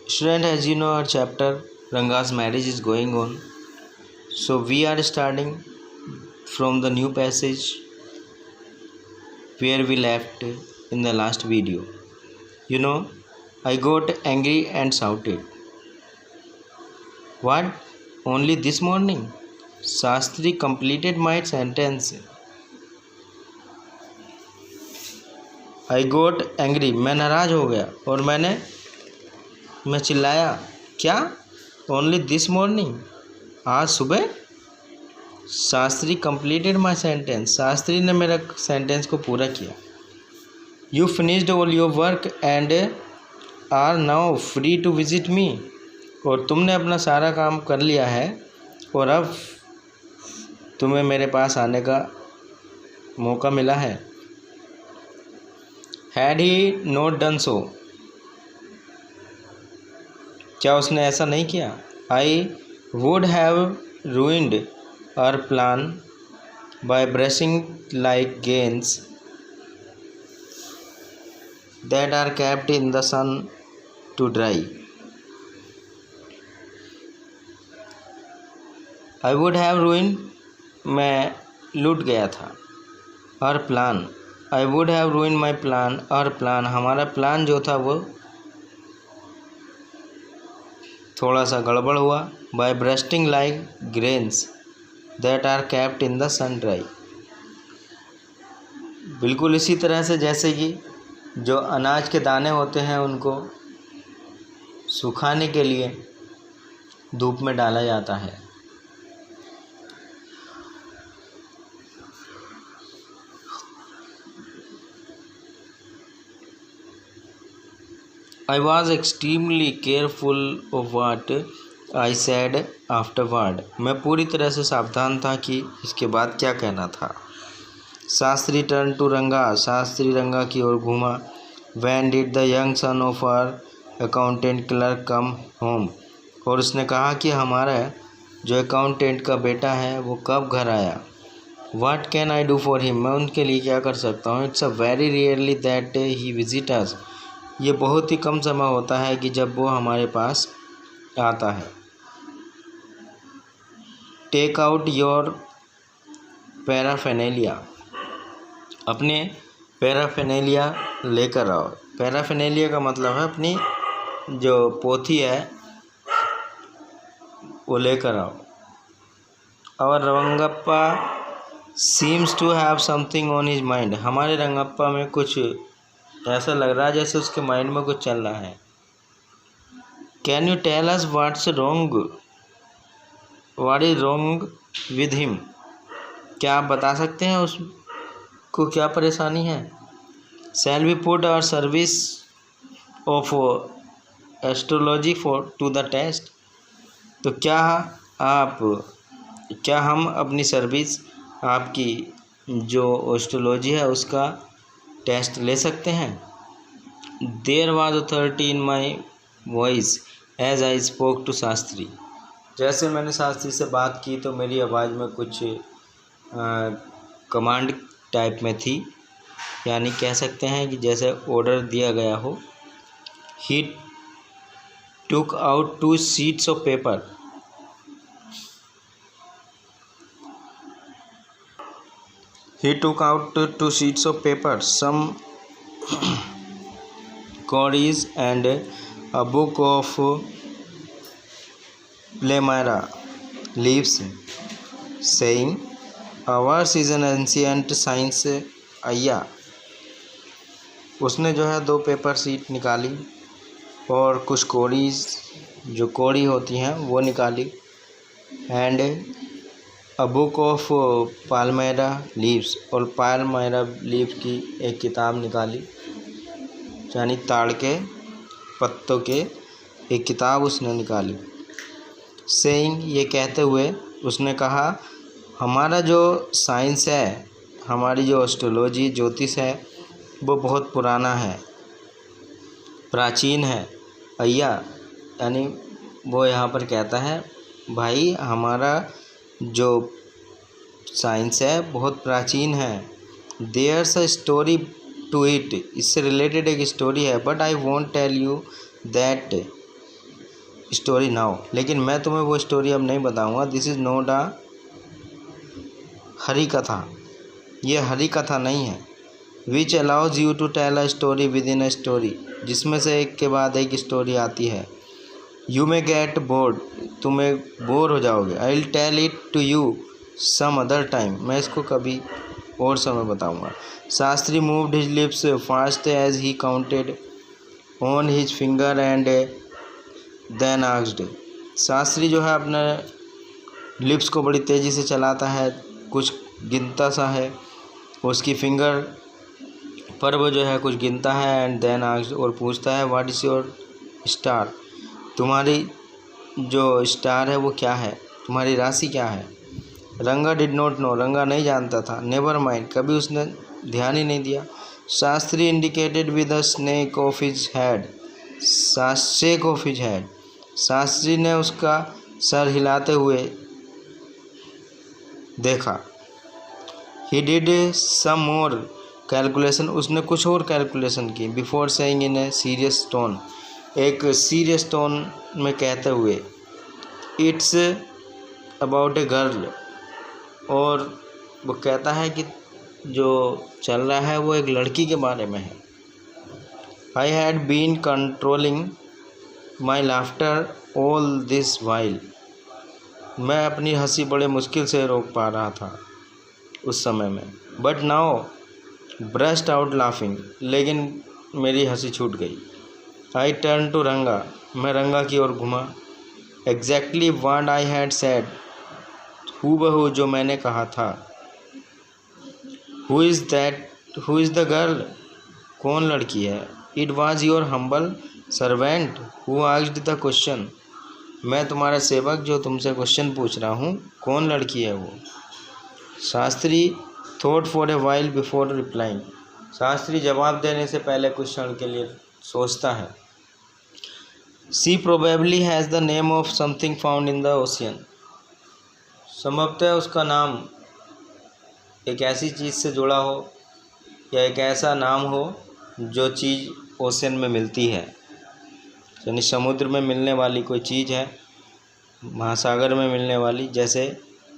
Student, as you know, our chapter Ranga's marriage is going on. So we are starting from the new passage where we left in the last video. You know, I got angry and shouted. What? Only this morning? Shastri completed my sentence. I got angry. मैं नाराज हो गया और मैं चिल्लाया, क्या? Only this morning? आज सुबह? Shastri completed my sentence. Shastri ने मेरा सेंटेंस को पूरा किया। You finished all your work and are now free to visit me. और तुमने अपना सारा काम कर लिया है और अब तुम्हें मेरे पास आने का मौका मिला है। Had he not done so? क्या उसने ऐसा नहीं किया? I would have ruined our plan by brushing like grains that are kept in the sun to dry. I would have ruined, मैं लूट गया था। Our plan, I would have ruined my plan. Our plan, हमारा plan जो था वो थोड़ा सा गड़बड़ हुआ। By bursting like grains that are kept in the sun dry. बिल्कुल इसी तरह से जैसे कि जो अनाज के दाने होते हैं उनको सुखाने के लिए धूप में डाला जाता है। I was extremely careful of what I said afterward. मैं पूरी तरह से सावधान था कि इसके बाद क्या कहना था। शास्त्री टर्न टू रंगा, शास्त्री रंगा की ओर घूमा। When did the young son of our accountant clerk come home? और उसने कहा कि हमारा जो अकाउंटेंट का बेटा है वो कब घर आया। What can I do for him? मैं उनके लिए क्या कर सकता हूँ। It's a very rarely that he visit us. ये बहुत ही कम समय होता है कि जब वो हमारे पास आता है। टेक आउट योर पैराफेनेलिया, अपने पैराफेनेलिया लेकर आओ। पैराफेनेलिया का मतलब है अपनी जो पोथी है वो लेकर आओ। और Rangappa seems to have something on his mind, हमारे रंगप्पा में कुछ ऐसा लग रहा है जैसे उसके माइंड में कुछ चल रहा है। Can you tell us what's wrong, what is wrong with him? क्या आप बता सकते हैं उसको क्या परेशानी है? Shall we put our service of astrology for to the test? तो क्या हम अपनी सर्विस आपकी जो एस्ट्रोलॉजी है उसका टेस्ट ले सकते हैं? There was authority in my voice as I spoke to Shastri. जैसे मैंने शास्त्री से बात की तो मेरी आवाज़ में कुछ कमांड टाइप में थी, यानी कह सकते हैं कि जैसे ऑर्डर दिया गया हो। He took out 2 sheets of paper, he took out 2 sheets of paper, some cowries and a book of Palmyra leaves, saying, ours is an ancient science ayya। उसने जो है 2 पेपर सीट निकाली और कुछ कोड़ीज जो कोड़ी होती हैं वो निकाली। And a book of palmyra leaves, और पाल्मायरा लीव की एक किताब निकाली, यानी ताड़ के पत्तों के एक किताब उसने निकाली। सेइंग, ये कहते हुए उसने कहा, हमारा जो साइंस है, हमारी जो एस्ट्रोलॉजी ज्योतिष है वो बहुत पुराना है, प्राचीन है। अय्या यानी वो यहाँ पर कहता है भाई हमारा जो साइंस है बहुत प्राचीन है। There's a story to it, इससे रिलेटेड एक स्टोरी है, but I won't tell you that story now, लेकिन मैं तुम्हें वो स्टोरी अब नहीं बताऊंगा। This is not a Hari katha, ये हरी कथा नहीं है। Which allows you to tell a story within a story, जिसमें से एक के बाद एक स्टोरी आती है। यू मे गेट बोर्ड, तुम्हें बोर हो जाओगे। I will tell it to you some other time, मैं इसको कभी और समय बताऊंगा। Shastri moved his lips fast as he counted on his finger and then asked, Shastri जो है अपने लिप्स को बड़ी तेज़ी से चलाता है, कुछ गिनता सा है, उसकी फिंगर पर वो जो है कुछ गिनता है। एंड देन आस्क्ड, और पूछता है, व्हाट इज़ योर स्टार, तुम्हारी जो स्टार है वो क्या है, तुम्हारी राशि क्या है। रंगा डिड नॉट नो, रंगा नहीं जानता था। नेवर माइंड, कभी उसने ध्यान ही नहीं दिया। Shastri indicated with a snake of his head, shake of his head, Shastri ने उसका सर हिलाते हुए देखा। He did some more calculation, उसने कुछ और कैलकुलेशन की। Before saying in a serious tone, एक सीरियस टोन में कहते हुए, इट्स अबाउट ए गर्ल, और वो कहता है कि जो चल रहा है वो एक लड़की के बारे में है। I had been controlling my laughter all this while, मैं अपनी हंसी बड़े मुश्किल से रोक पा रहा था उस समय में। But now burst out laughing, लेकिन मेरी हंसी छूट गई। आई टर्न टू रंगा, मैं रंगा की ओर घुमा। Exactly what I had said, हूबहू जो मैंने कहा था। Who is that, who is the girl, कौन लड़की है। It was your humble servant who asked the question, मैं तुम्हारा सेवक जो तुमसे क्वेश्चन पूछ रहा हूँ, कौन लड़की है वो। Shastri thought for a while before replying, Shastri जवाब देने से पहले कुछ क्षण के लिए सोचता है। She probably has the name of something found in the ocean, संभवतः उसका नाम एक ऐसी चीज़ से जुड़ा हो या एक ऐसा नाम हो जो चीज़ ओशन में मिलती है, यानी समुद्र में मिलने वाली कोई चीज़ है, महासागर में मिलने वाली, जैसे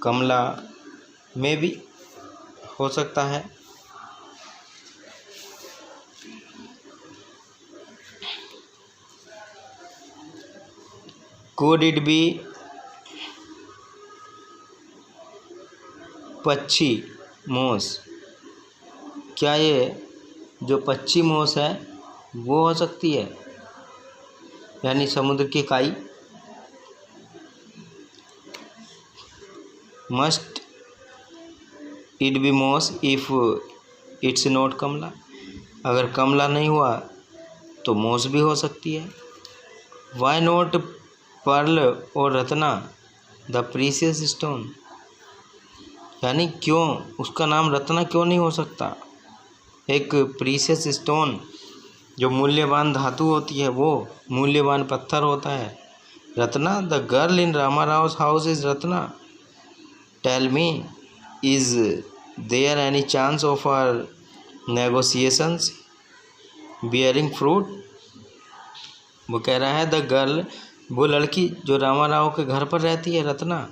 कमला में भी हो सकता है। Could it be पक्षी मोस, क्या ये जो पक्षी मोस है वो हो सकती है, यानी समुद्र की काई। मस्ट इट बी मोस इफ इट्स नॉट कमला, अगर कमला नहीं हुआ तो मोस भी हो सकती है। वाई नॉट पर्ल और रत्ना द प्रीशियस स्टोन, यानी क्यों उसका नाम रत्ना क्यों नहीं हो सकता, एक प्रीशियस स्टोन जो मूल्यवान धातु होती है, वो मूल्यवान पत्थर होता है। Ratna, the girl in Rama Rao house is Ratna, tell me is there any chance of our negotiations bearing fruit. वो कह रहा है द गर्ल, वो लड़की जो रामा राव के घर पर रहती है, रत्ना,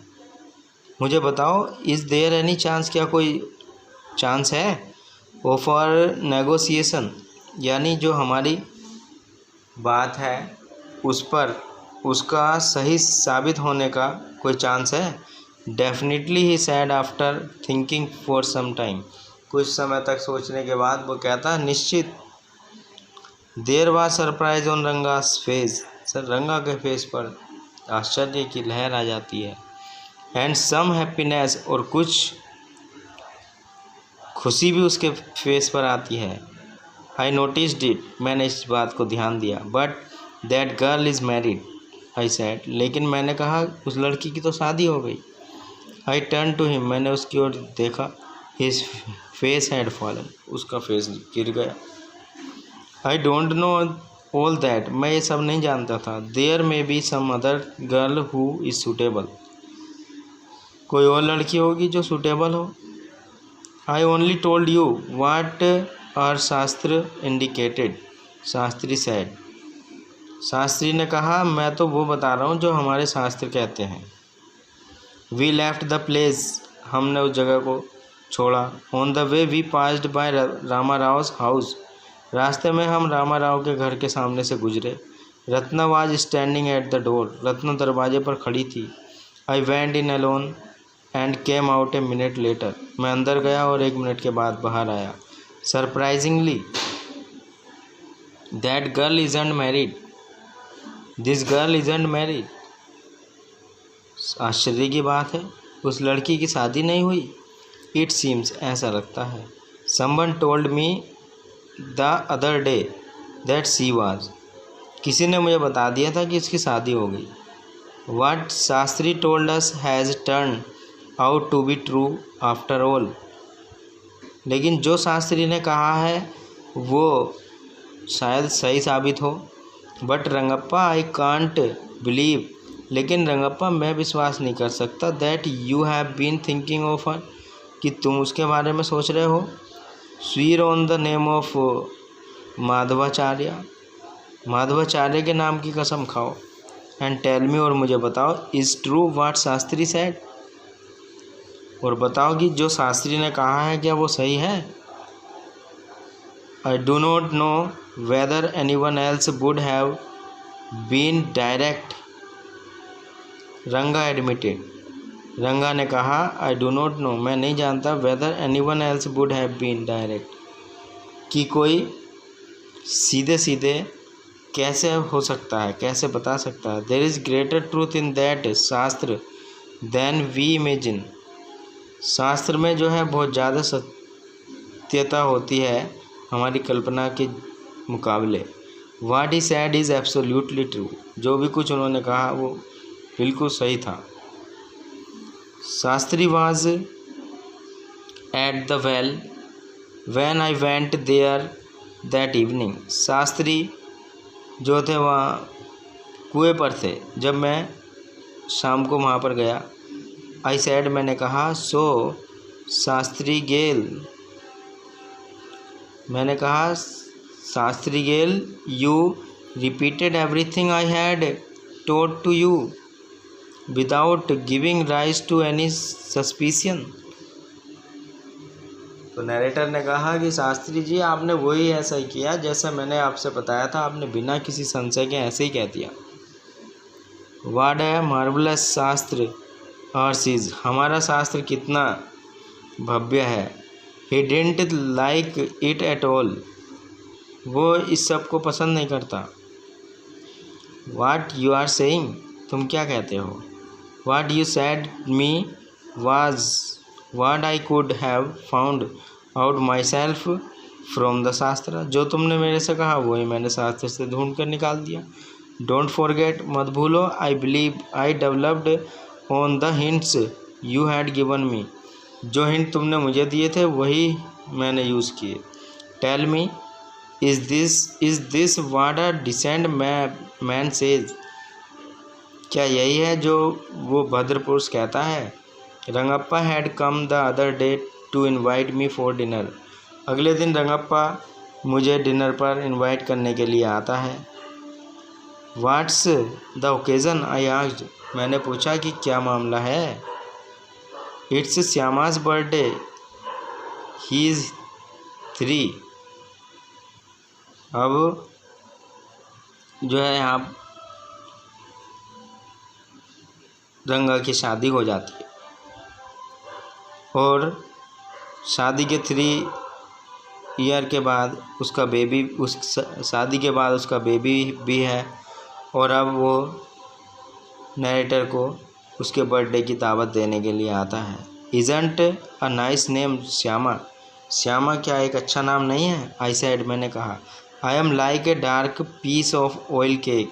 मुझे बताओ, इज़ देयर एनी चांस, क्या कोई चांस है ऑफ आवर नेगोशिएशन, यानी जो हमारी बात है उस पर उसका सही साबित होने का कोई चांस है। Definitely he said after thinking for some time, कुछ समय तक सोचने के बाद वो कहता है निश्चित। There was surprise on Ranga's face, sir Ranga के फेस पर आश्चर्य की लहर आ जाती है। एंड सम हैप्पीनेस, और कुछ खुशी भी उसके फेस पर आती है। आई नोटिस्ड इट, मैंने इस बात को ध्यान दिया। But that girl is married, I said, लेकिन मैंने कहा उस लड़की की तो शादी हो गई। आई टर्न टू हिम, मैंने उसकी ओर देखा। हिज फेस हैड फॉलन, उसका फेस गिर गया। I don't know all that, मैं ये सब नहीं जानता था। There may be some other girl who is suitable, कोई और लड़की होगी जो सूटेबल हो। I only told you what are shastra indicated, Shastri said, Shastri ने कहा, मैं तो वो बता रहा हूँ जो हमारे शास्त्र कहते हैं। वी लेफ्ट द प्लेस, हमने उस जगह को छोड़ा। On the way we passed by Rama Rao house, रास्ते में हम रामा राव के घर के सामने से गुजरे। Ratna was standing at the door, Ratna दरवाजे पर खड़ी थी। I went in alone and came out a minute later, मैं अंदर गया और 1 मिनट के बाद बाहर आया। Surprisingly that girl isn't married, this girl isn't married, आश्चर्य की बात है, उस लड़की की शादी नहीं हुई। इट सीम्स, ऐसा लगता है। Someone told me the other day that she was, किसी ने मुझे बता दिया था कि इसकी शादी हो गई। What Shastri told us has turned out to be true after all, लेकिन जो शास्त्री ने कहा है वो शायद सही साबित हो। But Rangappa I can't believe, लेकिन रंगप्पा मैं विश्वास नहीं कर सकता। That you have been thinking of her, कि तुम उसके बारे में सोच रहे हो। Swear on the name of Madhavacharya, Madhavacharya के नाम की कसम खाओ। एंड टेल मी, और मुझे बताओ, is true what Shastri said, और बताओ कि जो शास्त्री ने कहा है क्या वो सही है। I do not know whether anyone else would have been direct, Ranga admitted, Ranga ने कहा, आई डू नॉट नो, मैं नहीं जानता, whether anyone else would have been direct, कि कोई सीधे सीधे कैसे हो सकता है, कैसे बता सकता है। There is greater truth in that shastra than we imagine, shastra में जो है बहुत ज़्यादा सत्यता होती है हमारी कल्पना के मुकाबले। What he said is absolutely true, जो भी कुछ उन्होंने कहा वो बिल्कुल सही था। Shastri was at the well when I went there that evening, Shastri जो थे वहाँ कुएं पर थे जब मैं शाम को वहाँ पर गया। आई सैड, मैंने कहा, सो शास्त्री गेल, मैंने कहा, शास्त्री गेल, you repeated everything I had told to you without giving rise to any suspicion. तो नरेटर ने कहा कि शास्त्री जी, आपने वही ऐसा ही किया जैसा मैंने आपसे बताया था, आपने बिना किसी संशय के ऐसे ही कह दिया। वाट है मार्वलस शास्त्र हर्षिज, हमारा शास्त्र कितना भव्य है। He didn't like it at all, वो इस सब को पसंद नहीं करता। वाट यू आर सेइंग, तुम क्या कहते हो। What you sad me was what I could have found out my self from the शास्त्र, जो तुमने मेरे से कहा वही मैंने शास्त्र से ढूंढ कर निकाल दिया। डोंट फॉरगेट, मत भूलो, I believe I developed on the hints you had given me, जो हिंट तुमने मुझे दिए थे वही मैंने यूज़ किए। Tell me, is this what a decent man says, क्या यही है जो वो भद्र पुरुष कहता है। Rangappa had come the other day to invite me for dinner, अगले दिन रंगप्पा मुझे डिनर पर इनवाइट करने के लिए आता है। What's the occasion, I asked, मैंने पूछा कि क्या मामला है। It's Shyama's birthday, he is 3। अब जो है यहाँ रंगा की शादी हो जाती है और शादी के 3 ईयर के बाद उसका बेबी, उस शादी के बाद उसका बेबी भी है। और अब वो नरेटर को उसके बर्थडे की दावत देने के लिए आता है। Isn't a nice name Shyama, Shyama क्या एक अच्छा नाम नहीं है। आई सेड, मैंने कहा, I am like a dark piece of oil cake,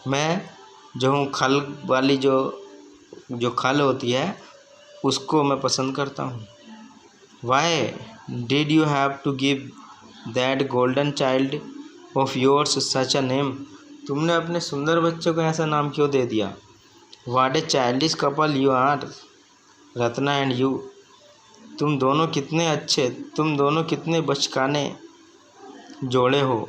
मैं जो हूँ खल वाली जो खल होती है उसको मैं पसंद करता हूँ। Why did you have to give that golden child of yours such a name, तुमने अपने सुंदर बच्चे को ऐसा नाम क्यों दे दिया। What a childish couple you are Ratna and you, तुम दोनों कितने अच्छे, तुम दोनों कितने बचकाने जोड़े हो।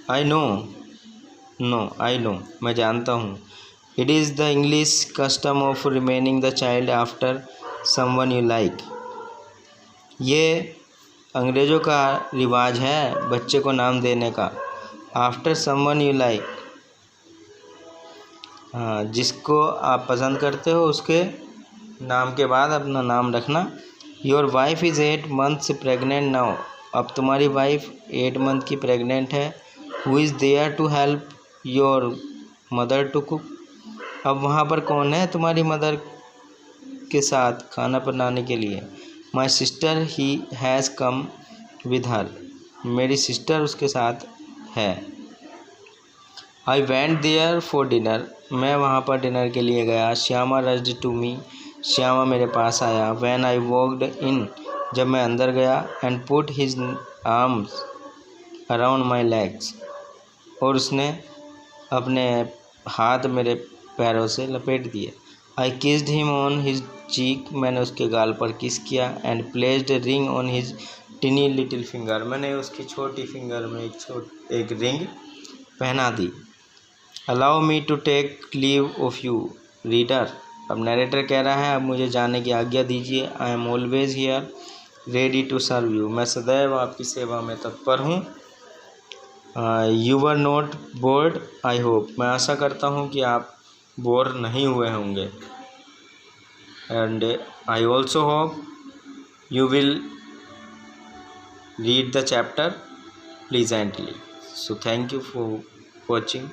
आई नो, आई नो, मैं जानता हूँ। It is the English custom of remaining the child after someone you like. ये अंग्रेज़ों का रिवाज है बच्चे को नाम देने का। आफ्टर समवन यू लाइक, हाँ, जिसको आप पसंद करते हो उसके नाम के बाद अपना नाम रखना। Your wife is 8 months pregnant now. अब तुम्हारी वाइफ 8 month की प्रेगनेंट है। Who is there to help your mother to cook. अब वहाँ पर कौन है तुम्हारी मदर के साथ खाना बनाने के लिए। My sister he has come with her. मेरी सिस्टर उसके साथ है। I went there for dinner. मैं वहाँ पर डिनर के लिए गया। Shyama rushed to me. Shyama मेरे पास आया। वैन आई वॉकड इन, जब मैं अंदर गया। And put his arms around my legs, और उसने अपने हाथ मेरे पैरों से लपेट दिए। I kissed him on his cheek. मैंने उसके गाल पर किस किया। And placed ring on his tiny little finger. मैंने उसकी छोटी फिंगर में एक रिंग पहना दी। Allow me to take leave of you reader. अब नरेटर कह रहा है अब मुझे जाने की आज्ञा दीजिए। I am always here ready to serve you. मैं सदैव आपकी सेवा में तत्पर हूँ। You were not bored I hope. मैं आशा करता हूँ कि आप बोर नहीं हुए होंगे। And I also hope you will read the chapter pleasantly. So thank you for watching.